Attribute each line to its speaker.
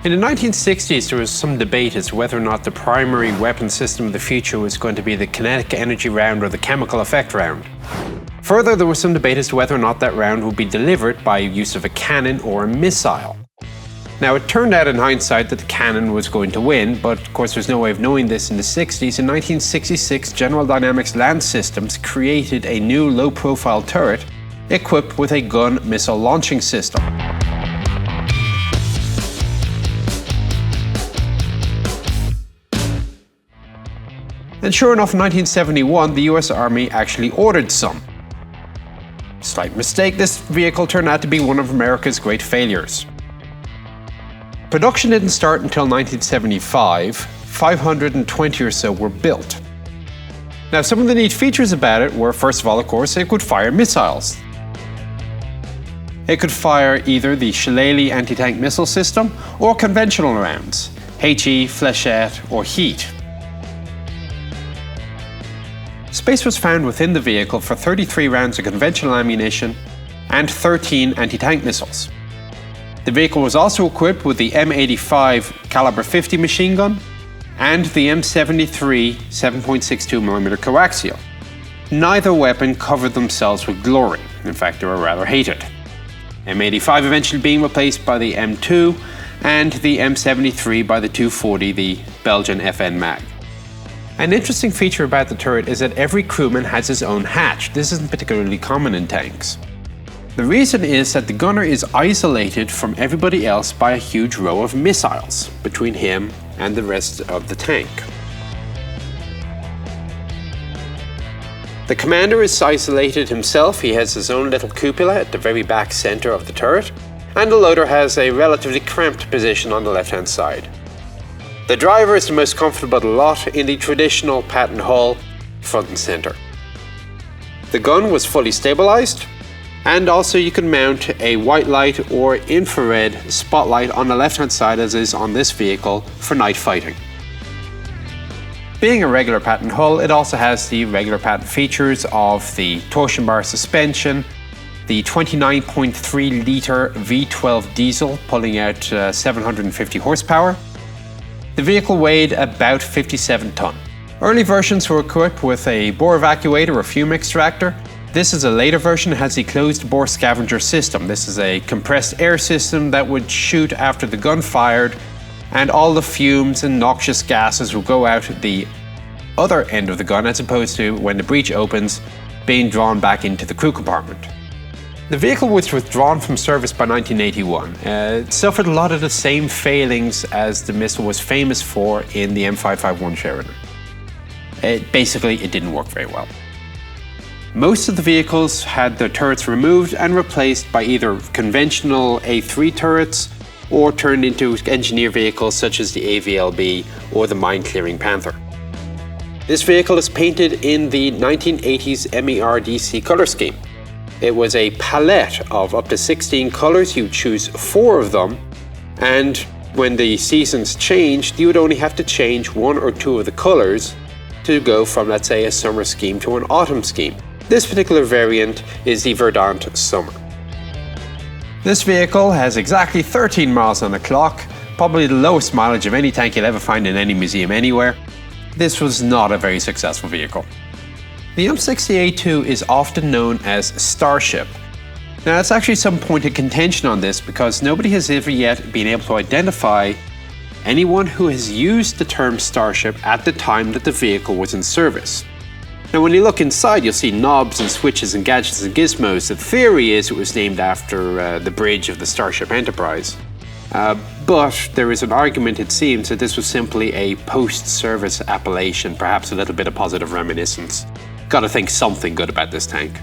Speaker 1: In the 1960s, there was some debate as to whether or not the primary weapon system of the future was going to be the kinetic energy round or the chemical effect round. Further, there was some debate as to whether or not that round would be delivered by use of a cannon or a missile. Now, it turned out in hindsight that the cannon was going to win, but of course there's no way of knowing this in the 60s. In 1966, General Dynamics Land Systems created a new low-profile turret equipped with a gun missile launching system. And sure enough, in 1971, the US Army actually ordered some. Slight mistake, this vehicle turned out to be one of America's great failures. Production didn't start until 1975. 520 or so were built. Now, some of the neat features about it were, first of all, of course, it could fire missiles. It could fire either the Shillelagh anti-tank missile system or conventional rounds, HE, Flechette, or Heat. Space was found within the vehicle for 33 rounds of conventional ammunition and 13 anti-tank missiles. The vehicle was also equipped with the M85 caliber 50 machine gun and the M73 7.62mm coaxial. Neither weapon covered themselves with glory. In fact, they were rather hated. M85 eventually being replaced by the M2 and the M73 by the 240, the Belgian FN Mag. An interesting feature about the turret is that every crewman has his own hatch. This isn't particularly common in tanks. The reason is that the gunner is isolated from everybody else by a huge row of missiles between him and the rest of the tank. The commander is isolated himself. He has his own little cupola at the very back center of the turret, and the loader has a relatively cramped position on the left-hand side. The driver is the most comfortable of the lot in the traditional Patton hull, front and center. The gun was fully stabilized, and also you can mount a white light or infrared spotlight on the left-hand side, as is on this vehicle, for night fighting. Being a regular Patton hull, it also has the regular Patton features of the torsion bar suspension, the 29.3 litre V12 diesel pulling out 750 horsepower. The vehicle weighed about 57 tonne. Early versions were equipped with a bore evacuator or fume extractor. This is a later version that has the closed bore scavenger system. This is a compressed air system that would shoot after the gun fired, and all the fumes and noxious gases will go out the other end of the gun, as opposed to, when the breech opens, being drawn back into the crew compartment. The vehicle was withdrawn from service by 1981. It suffered a lot of the same failings as the missile was famous for in the M551 Sheridan. It didn't work very well. Most of the vehicles had their turrets removed and replaced by either conventional A3 turrets or turned into engineer vehicles such as the AVLB or the mine-clearing Panther. This vehicle is painted in the 1980s MERDC color scheme. It was a palette of up to 16 colors. You choose 4 of them, and when the seasons changed, you would only have to change 1 or 2 of the colors to go from, let's say, a summer scheme to an autumn scheme. This particular variant is the Verdant Summer. This vehicle has exactly 13 miles on the clock, probably the lowest mileage of any tank you'll ever find in any museum anywhere. This was not a very successful vehicle. The M60A2 is often known as Starship. Now, it's actually some point of contention on this because nobody has ever yet been able to identify anyone who has used the term Starship at the time that the vehicle was in service. Now, when you look inside, you'll see knobs and switches and gadgets and gizmos. The theory is it was named after the bridge of the Starship Enterprise. But there is an argument, it seems, that this was simply a post-service appellation, perhaps a little bit of positive reminiscence. Gotta think something good about this tank.